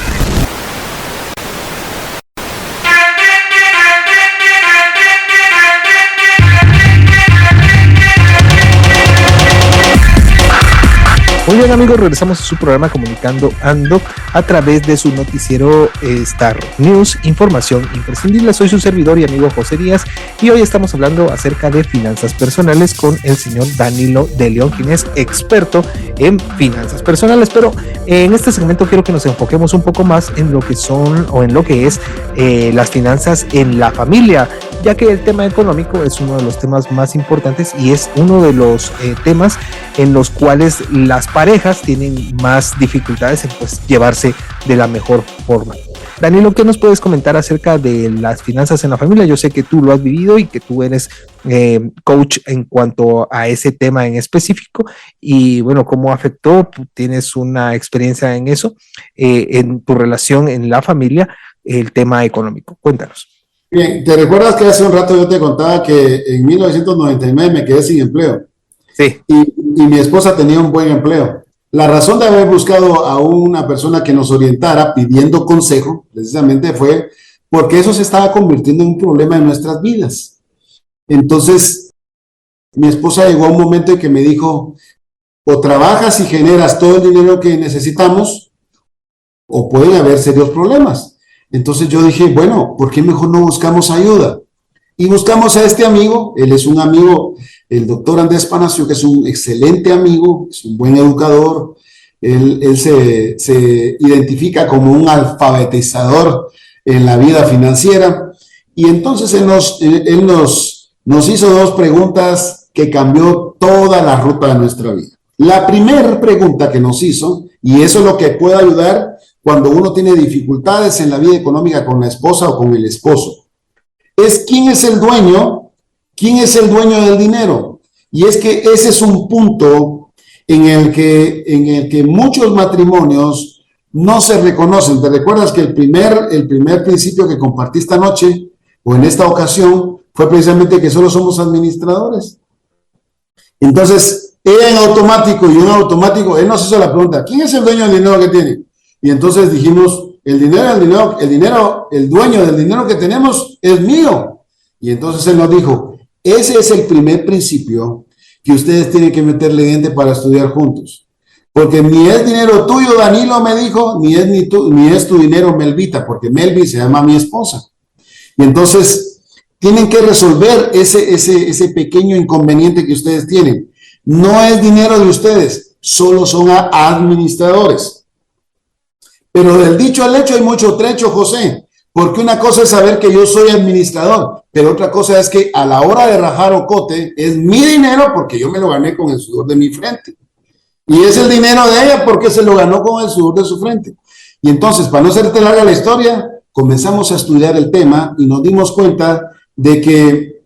Muy bien, amigos, regresamos a su programa Comunicando Ando a través de su noticiero Star News, información imprescindible. Soy su servidor y amigo José Díaz y hoy estamos hablando acerca de finanzas personales con el señor Danilo de León, quien es experto en finanzas personales. Pero en este segmento quiero que nos enfoquemos un poco más en lo que son o en lo que es las finanzas en la familia, ya que el tema económico es uno de los temas más importantes y es uno de los temas en los cuales las parejas tienen más dificultades en llevarse de la mejor forma. Danilo, ¿qué nos puedes comentar acerca de las finanzas en la familia? Yo sé que tú lo has vivido y que tú eres coach en cuanto a ese tema en específico y bueno, ¿cómo afectó? Tú tienes una experiencia en eso, en tu relación en la familia, el tema económico. Cuéntanos. Bien, ¿te recuerdas que hace un rato yo te contaba que en 1999 me quedé sin empleo? Sí. Y mi esposa tenía un buen empleo. La razón de haber buscado a una persona que nos orientara pidiendo consejo, precisamente fue porque eso se estaba convirtiendo en un problema en nuestras vidas. Entonces, mi esposa llegó a un momento en que me dijo, o trabajas y generas todo el dinero que necesitamos, o pueden haber serios problemas. Entonces yo dije, bueno, ¿por qué mejor no buscamos ayuda? Y buscamos a este amigo, él es un amigo, el doctor Andrés Panacio, que es un excelente amigo, es un buen educador, él se identifica como un alfabetizador en la vida financiera, y entonces él nos hizo dos preguntas que cambió toda la ruta de nuestra vida. La primera pregunta que nos hizo, y eso es lo que puede ayudar cuando uno tiene dificultades en la vida económica con la esposa o con el esposo, es ¿quién es el dueño? ¿Quién es el dueño del dinero? Y es que ese es un punto en el que muchos matrimonios no se reconocen. ¿Te recuerdas que el primer principio que compartí esta noche o en esta ocasión fue precisamente que solo somos administradores? Entonces, ella en automático y yo en automático, él nos hizo la pregunta, ¿quién es el dueño del dinero que tiene? Y entonces dijimos, el dueño del dinero que tenemos es mío. Y entonces él nos dijo, ese es el primer principio que ustedes tienen que meterle diente para estudiar juntos. Porque ni es dinero tuyo, Danilo me dijo, ni es tu dinero, Melvita, porque Melvi se llama mi esposa. Y entonces tienen que resolver ese pequeño inconveniente que ustedes tienen. No es dinero de ustedes, solo son administradores. Pero del dicho al hecho hay mucho trecho, José, porque una cosa es saber que yo soy administrador, pero otra cosa es que a la hora de rajar ocote es mi dinero porque yo me lo gané con el sudor de mi frente. Y es el dinero de ella porque se lo ganó con el sudor de su frente. Y entonces, para no hacerte larga la historia, comenzamos a estudiar el tema y nos dimos cuenta de que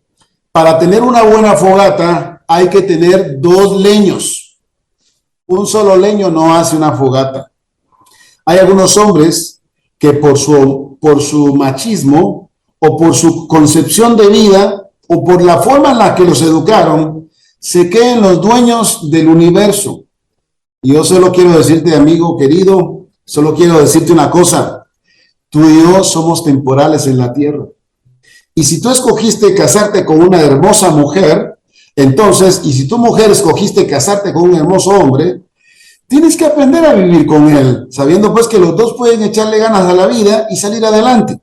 para tener una buena fogata hay que tener 2 leños. Un solo leño no hace una fogata. Hay algunos hombres que por su machismo o por su concepción de vida o por la forma en la que los educaron, se creen los dueños del universo. Y yo solo quiero decirte, amigo querido, solo quiero decirte una cosa, tú y yo somos temporales en la tierra. Y si tú escogiste casarte con una hermosa mujer, entonces, y si tu mujer escogiste casarte con un hermoso hombre, tienes que aprender a vivir con él, sabiendo pues que los dos pueden echarle ganas a la vida y salir adelante.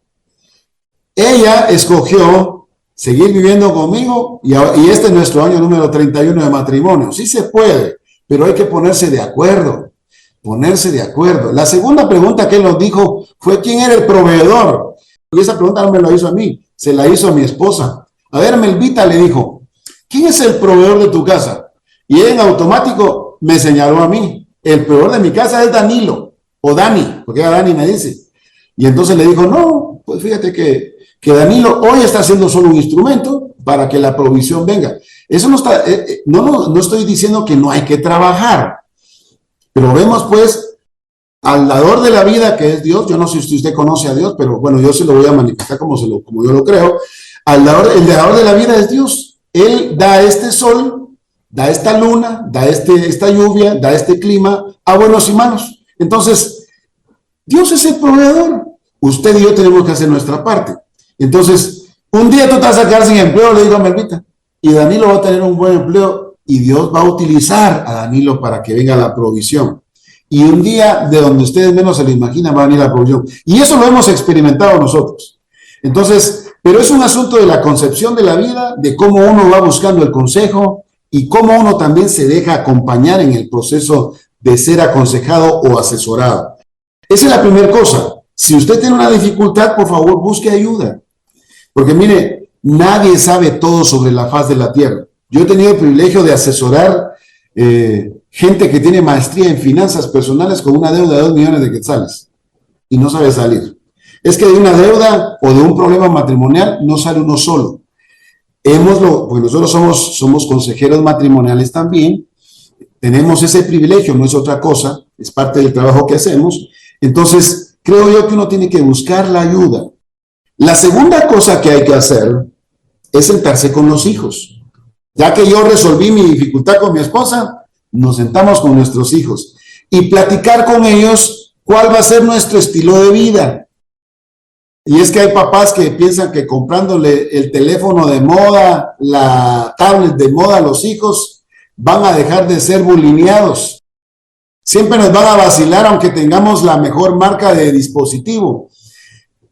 Ella escogió seguir viviendo conmigo y este es nuestro año número 31 de matrimonio. Sí se puede, pero hay que ponerse de acuerdo, La segunda pregunta que él nos dijo fue ¿quién era el proveedor? Y esa pregunta no me la hizo a mí, se la hizo a mi esposa. A ver, Melvita le dijo, ¿quién es el proveedor de tu casa? Y él en automático me señaló a mí. El proveedor de mi casa es Danilo, o Dani, porque era Dani me dice. Y entonces le dijo, no, pues fíjate que Danilo hoy está haciendo solo un instrumento para que la provisión venga. Eso no está, no estoy diciendo que no hay que trabajar, pero vemos pues al dador de la vida que es Dios. Yo no sé si usted conoce a Dios, pero bueno, yo se lo voy a manifestar como yo lo creo. El dador de la vida es Dios. Él da este sol, da esta luna, da esta lluvia, da este clima a buenos y malos. Entonces, Dios es el proveedor. Usted y yo tenemos que hacer nuestra parte. Entonces, un día tú te vas a quedar sin empleo, le digo a Melvita, y Danilo va a tener un buen empleo y Dios va a utilizar a Danilo para que venga la provisión. Y un día, de donde ustedes menos se lo imaginan, va a venir la provisión. Y eso lo hemos experimentado nosotros. Entonces, pero es un asunto de la concepción de la vida, de cómo uno va buscando el consejo, y cómo uno también se deja acompañar en el proceso de ser aconsejado o asesorado. Esa es la primera cosa. Si usted tiene una dificultad, por favor, busque ayuda. Porque mire, nadie sabe todo sobre la faz de la tierra. Yo he tenido el privilegio de asesorar gente que tiene maestría en finanzas personales con una deuda de 2 millones de quetzales y no sabe salir. Es que de una deuda o de un problema matrimonial no sale uno solo. Pues nosotros somos consejeros matrimoniales también, tenemos ese privilegio, no es otra cosa, es parte del trabajo que hacemos. Entonces, creo yo que uno tiene que buscar la ayuda. La segunda cosa que hay que hacer es sentarse con los hijos. Ya que yo resolví mi dificultad con mi esposa, nos sentamos con nuestros hijos y platicar con ellos cuál va a ser nuestro estilo de vida. Y es que hay papás que piensan que comprándole el teléfono de moda, la tablet de moda a los hijos, van a dejar de ser bulineados. Siempre nos van a vacilar aunque tengamos la mejor marca de dispositivo.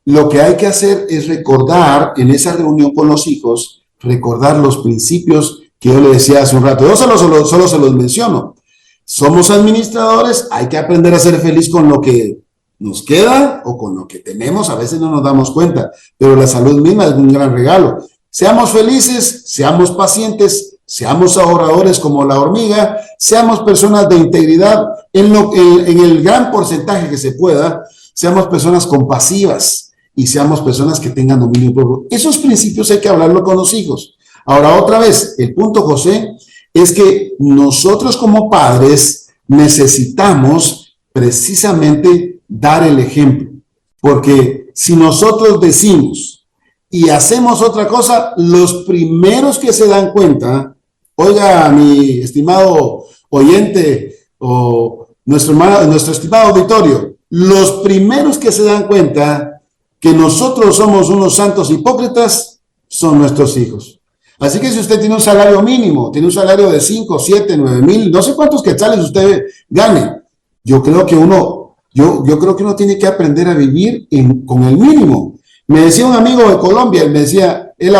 lo que hay que hacer es recordar en esa reunión con los hijos, recordar los principios que yo le decía hace un rato. Yo solo se los menciono. Somos administradores, hay que aprender a ser feliz con lo que nos queda o con lo que tenemos. A veces no nos damos cuenta, pero la salud misma es un gran regalo. Seamos felices, seamos pacientes, seamos ahorradores como la hormiga, seamos personas de integridad en el gran porcentaje que se pueda, seamos personas compasivas y seamos personas que tengan dominio propio. Esos principios hay que hablarlo con los hijos. Ahora, otra vez, el punto, José, es que nosotros como padres necesitamos precisamente dar el ejemplo, porque si nosotros decimos y hacemos otra cosa, los primeros que se dan cuenta, oiga, mi estimado oyente o nuestro estimado auditorio, los primeros que se dan cuenta que nosotros somos unos santos hipócritas son nuestros hijos. Así que si usted tiene un salario mínimo, tiene un salario de 5, 7, 9 mil, no sé cuántos quetzales usted gane, yo creo que uno tiene que aprender a vivir con el mínimo. Me decía un amigo de Colombia, él me decía, él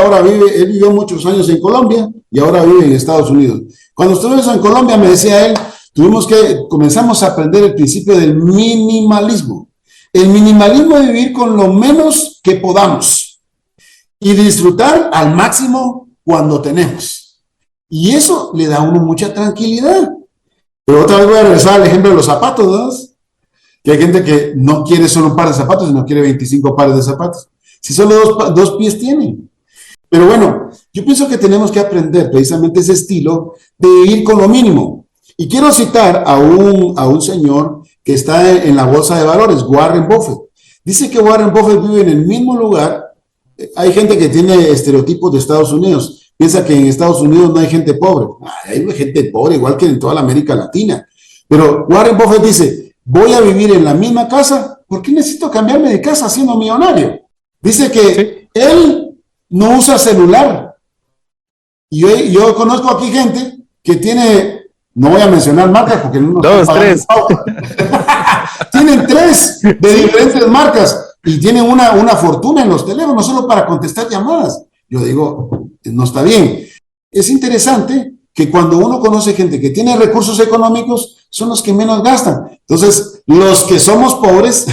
vivió muchos años en Colombia y ahora vive en Estados Unidos. Cuando estuvimos en Colombia, me decía él, comenzamos a aprender el principio del minimalismo. El minimalismo de vivir con lo menos que podamos y disfrutar al máximo cuando tenemos. Y eso le da a uno mucha tranquilidad. Pero otra vez voy a regresar al ejemplo de los zapatos, ¿no? Que hay gente que no quiere solo un par de zapatos, sino quiere 25 pares de zapatos. Si solo dos pies tienen. Pero bueno, yo pienso que tenemos que aprender precisamente ese estilo de vivir con lo mínimo. Y quiero citar a un señor que está en la bolsa de valores, Warren Buffett. Dice que Warren Buffett vive en el mismo lugar. Hay gente que tiene estereotipos de Estados Unidos. Piensa que en Estados Unidos no hay gente pobre. Hay gente pobre, igual que en toda la América Latina. Pero Warren Buffett dice, voy a vivir en la misma casa. ¿Por qué necesito cambiarme de casa siendo millonario? Dice que él no usa celular. Y yo conozco aquí gente que tiene, no voy a mencionar marcas porque no nos 2, 3. Tienen 3 de diferentes marcas y tienen una fortuna en los teléfonos solo para contestar llamadas. Yo digo, no está bien. Es interesante que cuando uno conoce gente que tiene recursos económicos, son los que menos gastan. Entonces, los que somos pobres,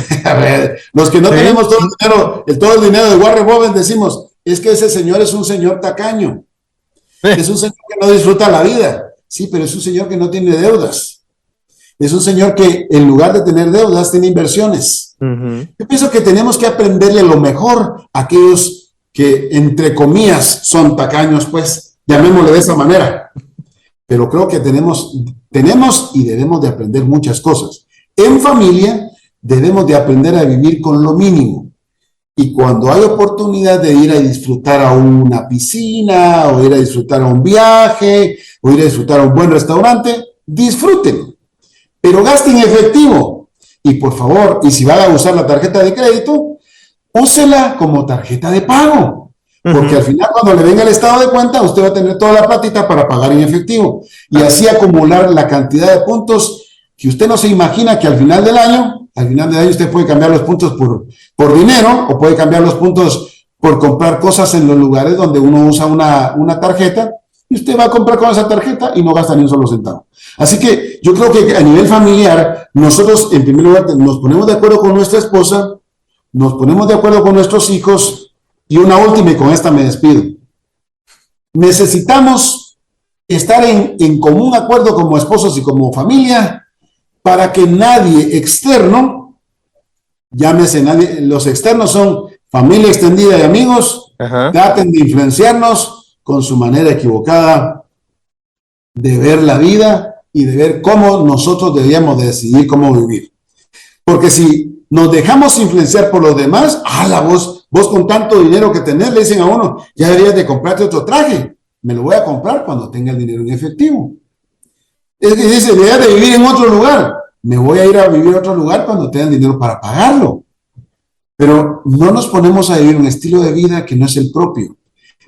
los que no tenemos todo el dinero de Warren Buffett, decimos, es que ese señor es un señor tacaño. Es un señor que no disfruta la vida. Sí, pero es un señor que no tiene deudas. Es un señor que en lugar de tener deudas, tiene inversiones. Yo pienso que tenemos que aprenderle lo mejor a aquellos que, entre comillas, son tacaños, pues, llamémosle de esa manera. Pero creo que tenemos y debemos de aprender muchas cosas. En familia debemos de aprender a vivir con lo mínimo. Y cuando hay oportunidad de ir a disfrutar a una piscina, o ir a disfrutar a un viaje, o ir a disfrutar a un buen restaurante, disfruten. Pero gasten efectivo. Y por favor, y si van a usar la tarjeta de crédito, úsela como tarjeta de pago. Porque al final, cuando le venga el estado de cuenta, usted va a tener toda la platita para pagar en efectivo. Y así acumular la cantidad de puntos que usted no se imagina que al final del año usted puede cambiar los puntos por dinero, o puede cambiar los puntos por comprar cosas en los lugares donde uno usa una tarjeta, y usted va a comprar con esa tarjeta y no gasta ni un solo centavo. Así que yo creo que a nivel familiar, nosotros en primer lugar nos ponemos de acuerdo con nuestra esposa, nos ponemos de acuerdo con nuestros hijos. Y una última, y con esta me despido. Necesitamos estar en común acuerdo como esposos y como familia para que nadie externo, llámese nadie, los externos son familia extendida y amigos, traten de influenciarnos con su manera equivocada de ver la vida y de ver cómo nosotros deberíamos de decidir cómo vivir. Porque si nos dejamos influenciar por los demás, vos con tanto dinero que tenés, le dicen a uno, ya deberías de comprarte otro traje. Me lo voy a comprar cuando tenga el dinero en efectivo. Es que dice, deberías de vivir en otro lugar. Me voy a ir a vivir a otro lugar cuando tenga el dinero para pagarlo. Pero no nos ponemos a vivir un estilo de vida que no es el propio.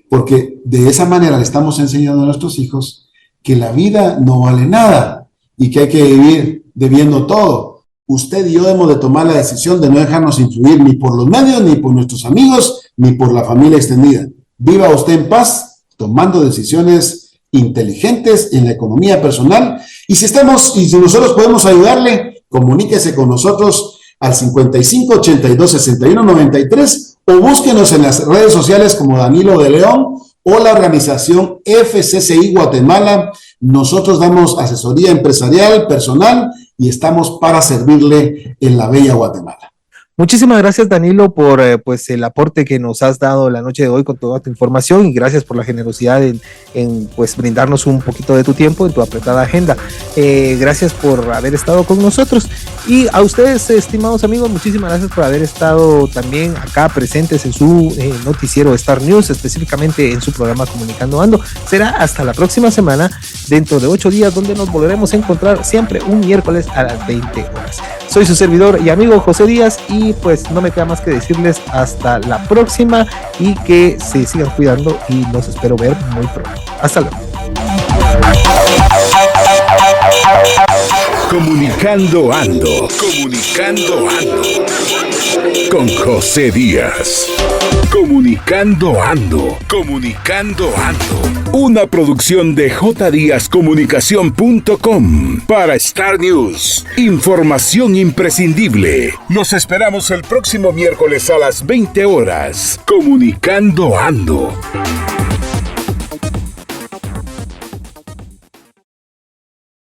Porque de esa manera le estamos enseñando a nuestros hijos que la vida no vale nada y que hay que vivir debiendo todo. usted y yo hemos de tomar la decisión de no dejarnos influir ni por los medios, ni por nuestros amigos, ni por la familia extendida. Viva usted en paz, tomando decisiones inteligentes en la economía personal. Y si nosotros podemos ayudarle, comuníquese con nosotros al 55 82 61 93 o búsquenos en las redes sociales como Danilo de León o la organización FCCI Guatemala. Nosotros damos asesoría empresarial, personal y estamos para servirle en la bella Guatemala. Muchísimas gracias, Danilo, por pues el aporte que nos has dado la noche de hoy con toda tu información, y gracias por la generosidad en pues brindarnos un poquito de tu tiempo en tu apretada agenda. Gracias por haber estado con nosotros, y a ustedes, estimados amigos, muchísimas gracias por haber estado también acá presentes en su noticiero Star News, específicamente en su programa Comunicando Ando. Será hasta la próxima semana, dentro de 8 días, donde nos volveremos a encontrar siempre un miércoles a las 20 horas. Soy su servidor y amigo José Díaz, y pues no me queda más que decirles hasta la próxima y que se sigan cuidando, y los espero ver muy pronto. Hasta luego. Comunicando Ando. Comunicando Ando. Con José Díaz. Comunicando Ando. Comunicando Ando. Una producción de jdíazcomunicación.com para Star News. Información imprescindible. Los esperamos el próximo miércoles a las 20 horas. Comunicando Ando.